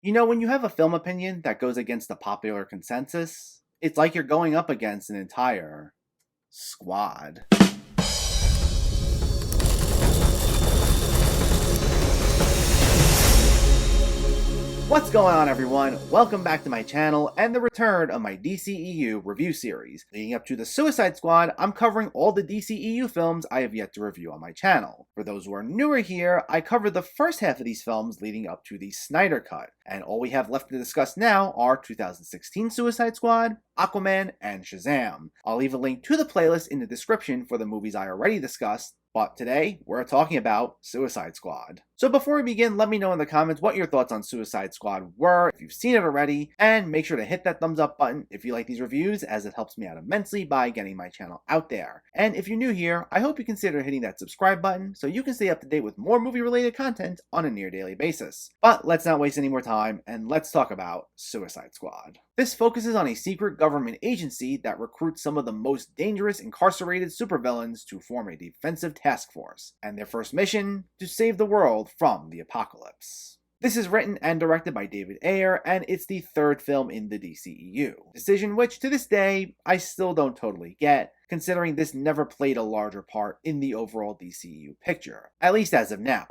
You know, when you have a film opinion that goes against the popular consensus, it's like you're going up against an entire squad. What's going on, everyone? Welcome back to my channel and the return of my DCEU review series. Leading up to the Suicide Squad, I'm covering all the DCEU films I have yet to review on my channel. For those who are newer here, I covered the first half of these films leading up to the Snyder Cut, and all we have left to discuss now are 2016 Suicide Squad, Aquaman, and Shazam. I'll leave a link to the playlist in the description for the movies I already discussed, but today, we're talking about Suicide Squad. So before we begin, let me know in the comments what your thoughts on Suicide Squad were, if you've seen it already, and make sure to hit that thumbs up button if you like these reviews, as it helps me out immensely by getting my channel out there. And if you're new here, I hope you consider hitting that subscribe button so you can stay up to date with more movie-related content on a near-daily basis. But let's not waste any more time, and let's talk about Suicide Squad. This focuses on a secret government agency that recruits some of the most dangerous incarcerated supervillains to form a defensive task force, and their first mission, to save the world from the apocalypse. This is written and directed by David Ayer, and it's the third film in the DCEU. Decision which, to this day, I still don't totally get, considering this never played a larger part in the overall DCEU picture, at least as of now.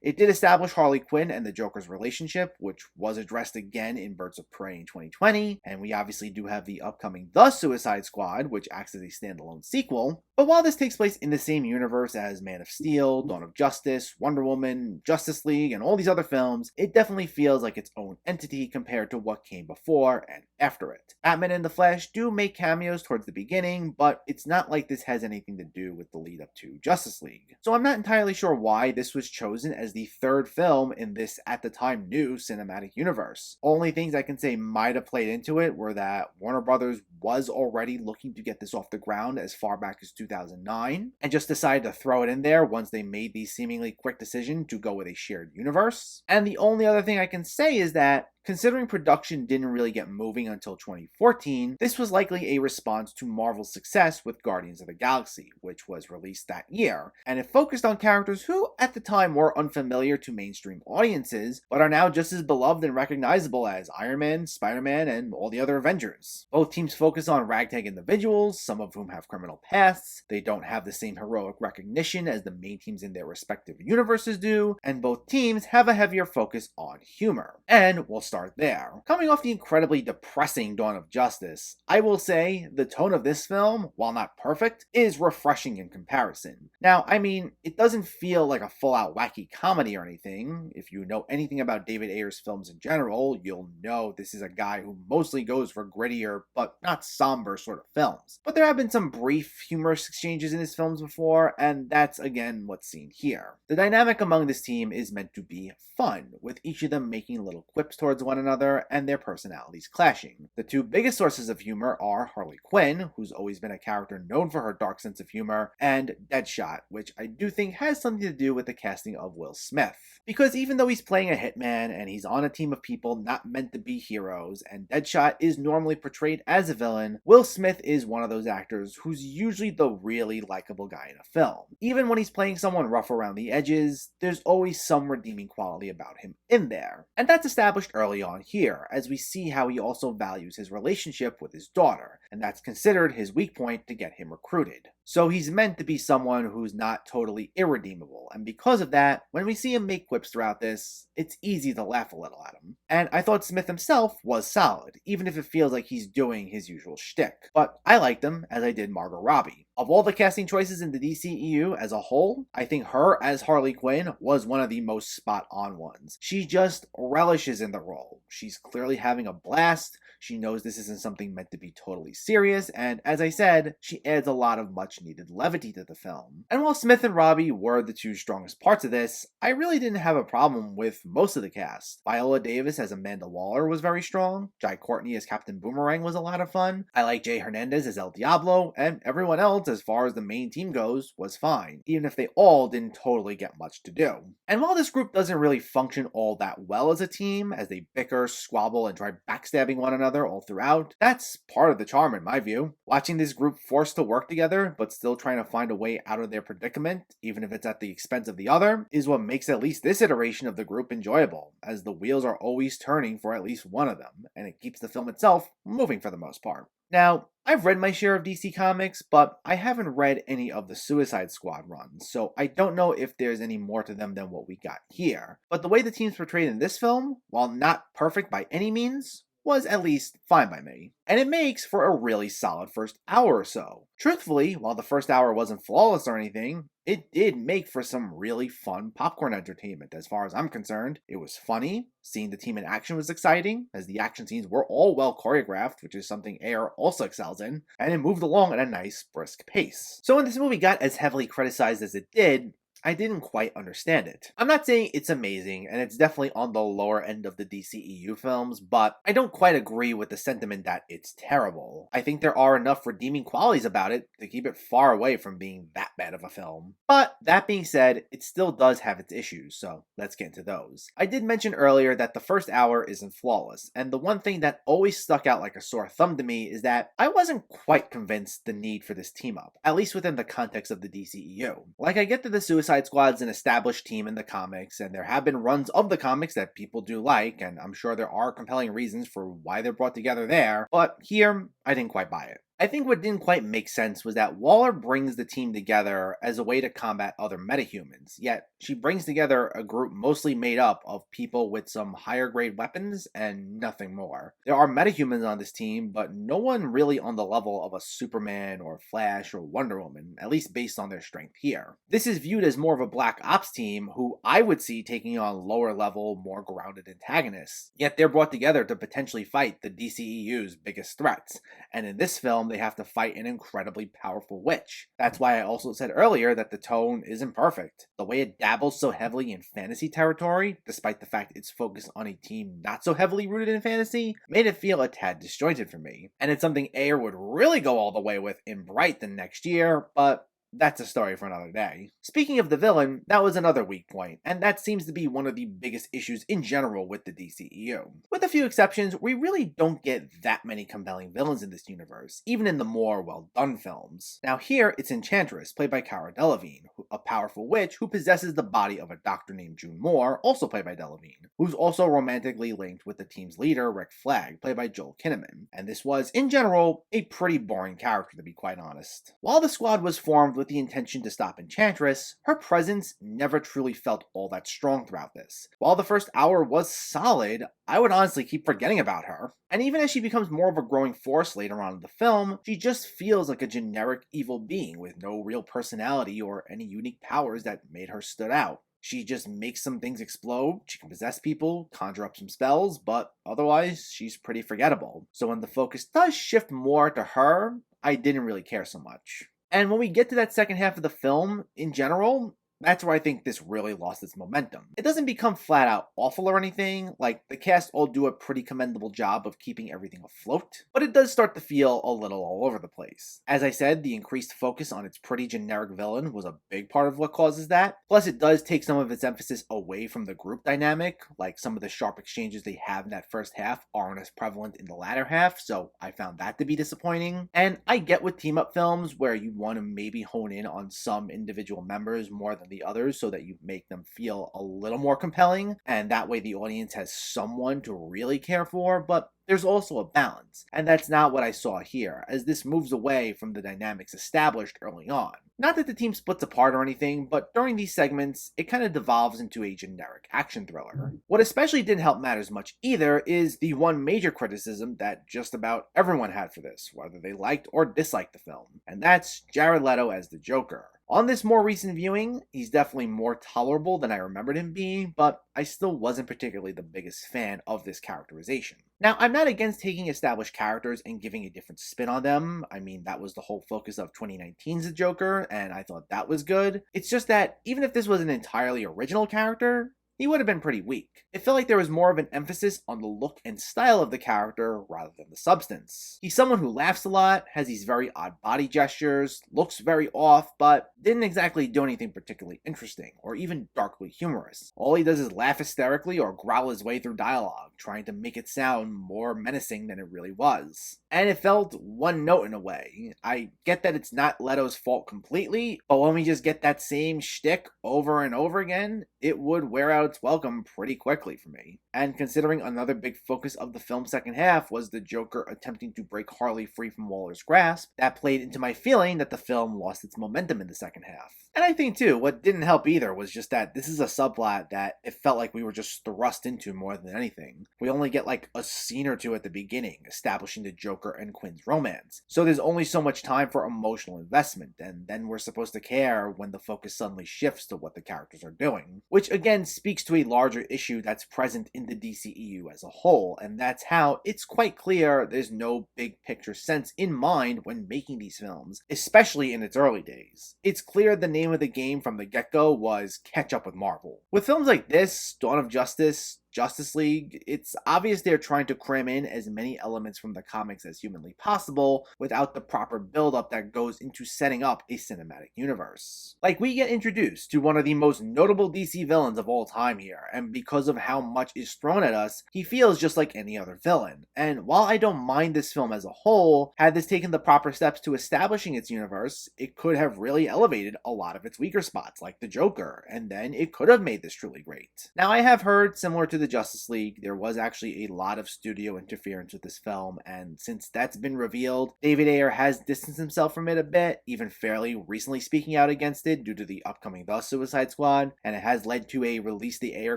It did establish Harley Quinn and the Joker's relationship, which was addressed again in Birds of Prey in 2020, and we obviously do have the upcoming The Suicide Squad, which acts as a standalone sequel. But while this takes place in the same universe as Man of Steel, Dawn of Justice, Wonder Woman, Justice League, and all these other films, it definitely feels like its own entity compared to what came before and after it. Batman and the Flash do make cameos towards the beginning, but it's not like this has anything to do with the lead up to Justice League. So I'm not entirely sure why this was chosen as the third film in this, at the time, new cinematic universe. Only things I can say might have played into it were that Warner Brothers was already looking to get this off the ground as far back as 2009, and just decided to throw it in there once they made the seemingly quick decision to go with a shared universe. And the only other thing I can say is that, considering production didn't really get moving until 2014, this was likely a response to Marvel's success with Guardians of the Galaxy, which was released that year, and it focused on characters who, at the time, were unfamiliar to mainstream audiences, but are now just as beloved and recognizable as Iron Man, Spider-Man, and all the other Avengers. Both teams focus on ragtag individuals, some of whom have criminal pasts, they don't have the same heroic recognition as the main teams in their respective universes do, and both teams have a heavier focus on humor. And we'll start there. Coming off the incredibly depressing Dawn of Justice, I will say the tone of this film, while not perfect, is refreshing in comparison. Now, I mean, it doesn't feel like a full-out wacky comedy or anything. If you know anything about David Ayer's films in general, you'll know this is a guy who mostly goes for grittier, but not somber sort of films. But there have been some brief, humorous exchanges in his films before, and that's again what's seen here. The dynamic among this team is meant to be fun, with each of them making little quips towards one another and their personalities clashing. The two biggest sources of humor are Harley Quinn, who's always been a character known for her dark sense of humor, and Deadshot, which I do think has something to do with the casting of Will Smith. Because even though he's playing a hitman and he's on a team of people not meant to be heroes, and Deadshot is normally portrayed as a villain, Will Smith is one of those actors who's usually the really likable guy in a film. Even when he's playing someone rough around the edges, there's always some redeeming quality about him in there. And that's established early on here, as we see how he also values his relationship with his daughter, and that's considered his weak point to get him recruited. So he's meant to be someone who's not totally irredeemable, and because of that, when we see him make quips throughout this, it's easy to laugh a little at him. And I thought Smith himself was solid, even if it feels like he's doing his usual shtick. But I liked him, as I did Margot Robbie. Of all the casting choices in the DCEU as a whole, I think her as Harley Quinn was one of the most spot-on ones. She just relishes in the role. She's clearly having a blast, she knows this isn't something meant to be totally serious, and as I said, she adds a lot of much-needed levity to the film. And while Smith and Robbie were the two strongest parts of this, I really didn't have a problem with most of the cast. Viola Davis as Amanda Waller was very strong, Jai Courtney as Captain Boomerang was a lot of fun, I like Jay Hernandez as El Diablo, and everyone else, as far as the main team goes, was fine, even if they all didn't totally get much to do. And while this group doesn't really function all that well as a team, as they bicker, squabble, and try backstabbing one another, other all throughout. That's part of the charm in my view. Watching this group forced to work together, but still trying to find a way out of their predicament, even if it's at the expense of the other, is what makes at least this iteration of the group enjoyable, as the wheels are always turning for at least one of them, and it keeps the film itself moving for the most part. Now, I've read my share of DC Comics, but I haven't read any of the Suicide Squad runs, so I don't know if there's any more to them than what we got here. But the way the team's portrayed in this film, while not perfect by any means, was at least fine by me. And it makes for a really solid first hour or so. Truthfully, while the first hour wasn't flawless or anything, it did make for some really fun popcorn entertainment as far as I'm concerned. It was funny, seeing the team in action was exciting, as the action scenes were all well choreographed, which is something Ayer also excels in, and it moved along at a nice, brisk pace. So when this movie got as heavily criticized as it did, I didn't quite understand it. I'm not saying it's amazing, and it's definitely on the lower end of the DCEU films, but I don't quite agree with the sentiment that it's terrible. I think there are enough redeeming qualities about it to keep it far away from being that bad of a film. But that being said, it still does have its issues, so let's get into those. I did mention earlier that the first hour isn't flawless, and the one thing that always stuck out like a sore thumb to me is that I wasn't quite convinced the need for this team up, at least within the context of the DCEU. Like, I get that the Suicide Squad's an established team in the comics, and there have been runs of the comics that people do like, and I'm sure there are compelling reasons for why they're brought together there, but here, I didn't quite buy it. I think what didn't quite make sense was that Waller brings the team together as a way to combat other metahumans, yet she brings together a group mostly made up of people with some higher grade weapons and nothing more. There are metahumans on this team, but no one really on the level of a Superman or Flash or Wonder Woman, at least based on their strength here. This is viewed as more of a Black Ops team who I would see taking on lower level, more grounded antagonists, yet they're brought together to potentially fight the DCEU's biggest threats, and in this film they have to fight an incredibly powerful witch. That's why I also said earlier that the tone isn't perfect. The way it dabbles so heavily in fantasy territory, despite the fact it's focused on a team not so heavily rooted in fantasy, made it feel a tad disjointed for me. And it's something Ayer would really go all the way with in Bright the next year, but that's a story for another day. Speaking of the villain, that was another weak point, and that seems to be one of the biggest issues in general with the DCEU. With a few exceptions, we really don't get that many compelling villains in this universe, even in the more well-done films. Now here, it's Enchantress, played by Cara Delevingne, a powerful witch who possesses the body of a doctor named June Moore, also played by Delevingne, who's also romantically linked with the team's leader, Rick Flag, played by Joel Kinnaman. And this was, in general, a pretty boring character to be quite honest. While the squad was formed with the intention to stop Enchantress, her presence never truly felt all that strong throughout this. While the first hour was solid, I would honestly keep forgetting about her. And even as she becomes more of a growing force later on in the film, she just feels like a generic evil being with no real personality or any unique powers that made her stood out. She just makes some things explode, she can possess people, conjure up some spells, but otherwise, she's pretty forgettable. So when the focus does shift more to her, I didn't really care so much. And when we get to that second half of the film, in general, that's where I think this really lost its momentum. It doesn't become flat out awful or anything, like the cast all do a pretty commendable job of keeping everything afloat, but it does start to feel a little all over the place. As I said, the increased focus on its pretty generic villain was a big part of what causes that, plus it does take some of its emphasis away from the group dynamic, like some of the sharp exchanges they have in that first half aren't as prevalent in the latter half, so I found that to be disappointing. And I get with team-up films where you want to maybe hone in on some individual members more than the others so that you make them feel a little more compelling, and that way the audience has someone to really care for, but there's also a balance, and that's not what I saw here, as this moves away from the dynamics established early on. Not that the team splits apart or anything, but during these segments, it kind of devolves into a generic action thriller. What especially didn't help matters much either is the one major criticism that just about everyone had for this, whether they liked or disliked the film, and that's Jared Leto as the Joker. On this more recent viewing, he's definitely more tolerable than I remembered him being, but I still wasn't particularly the biggest fan of this characterization. Now, I'm not against taking established characters and giving a different spin on them. I mean, that was the whole focus of 2019's The Joker, and I thought that was good. It's just that, even if this was an entirely original character, he would have been pretty weak. It felt like there was more of an emphasis on the look and style of the character rather than the substance. He's someone who laughs a lot, has these very odd body gestures, looks very off, but didn't exactly do anything particularly interesting or even darkly humorous. All he does is laugh hysterically or growl his way through dialogue, trying to make it sound more menacing than it really was. And it felt one note in a way. I get that it's not Leto's fault completely, but when we just get that same shtick over and over again, it would wear out its welcome pretty quickly for me. And considering another big focus of the film's second half was the Joker attempting to break Harley free from Waller's grasp, that played into my feeling that the film lost its momentum in the second half. And I think too, what didn't help either was just that this is a subplot that it felt like we were just thrust into more than anything. We only get like a scene or two at the beginning, establishing the Joker and Quinn's romance. So there's only so much time for emotional investment, and then we're supposed to care when the focus suddenly shifts to what the characters are doing. Which again speaks to a larger issue that's present in the DCEU as a whole, and that's how it's quite clear there's no big picture sense in mind when making these films, especially in its early days. It's clear the name of the game from the get-go was catch up with Marvel. With films like this, Dawn of Justice, Justice League, it's obvious they're trying to cram in as many elements from the comics as humanly possible without the proper build-up that goes into setting up a cinematic universe. Like, we get introduced to one of the most notable DC villains of all time here, and because of how much is thrown at us, he feels just like any other villain. And while I don't mind this film as a whole, had this taken the proper steps to establishing its universe, it could have really elevated a lot of its weaker spots, like the Joker, and then it could have made this truly great. Now, I have heard, similar to the Justice League, there was actually a lot of studio interference with this film, and since that's been revealed, David Ayer has distanced himself from it a bit, even fairly recently speaking out against it due to the upcoming The Suicide Squad, and it has led to a release the Ayer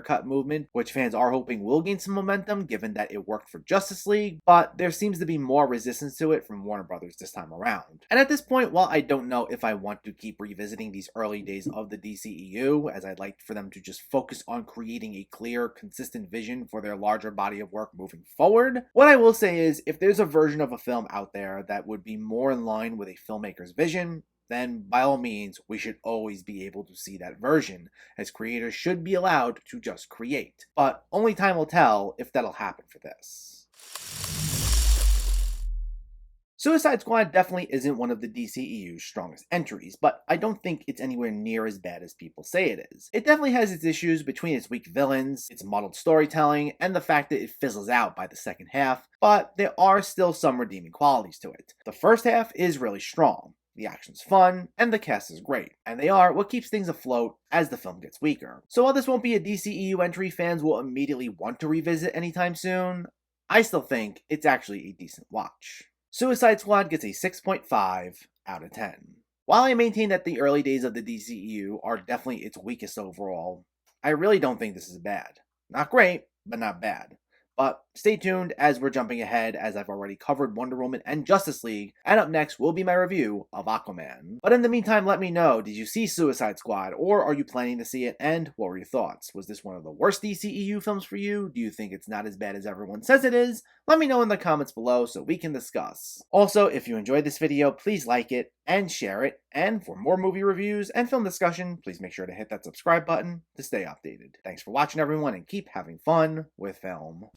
cut movement, which fans are hoping will gain some momentum given that it worked for Justice League, but there seems to be more resistance to it from Warner Brothers this time around. And at this point, while I don't know if I want to keep revisiting these early days of the DCEU, as I'd like for them to just focus on creating a clear, consistent vision for their larger body of work moving forward, what I will say is, if there's a version of a film out there that would be more in line with a filmmaker's vision, then by all means, we should always be able to see that version, as creators should be allowed to just create. But only time will tell if that'll happen for this. Suicide Squad definitely isn't one of the DCEU's strongest entries, but I don't think it's anywhere near as bad as people say it is. It definitely has its issues between its weak villains, its muddled storytelling, and the fact that it fizzles out by the second half, but there are still some redeeming qualities to it. The first half is really strong. The action's fun, and the cast is great, and they are what keeps things afloat as the film gets weaker. So while this won't be a DCEU entry fans will immediately want to revisit anytime soon, I still think it's actually a decent watch. Suicide Squad gets a 6.5 out of 10. While I maintain that the early days of the DCEU are definitely its weakest overall, I really don't think this is bad. Not great, but not bad. But stay tuned as we're jumping ahead, as I've already covered Wonder Woman and Justice League, and up next will be my review of Aquaman. But in the meantime, let me know, did you see Suicide Squad, or are you planning to see it, and what were your thoughts? Was this one of the worst DCEU films for you? Do you think it's not as bad as everyone says it is? Let me know in the comments below so we can discuss. Also, if you enjoyed this video, please like it and share it, and for more movie reviews and film discussion, please make sure to hit that subscribe button to stay updated. Thanks for watching everyone, and keep having fun with film.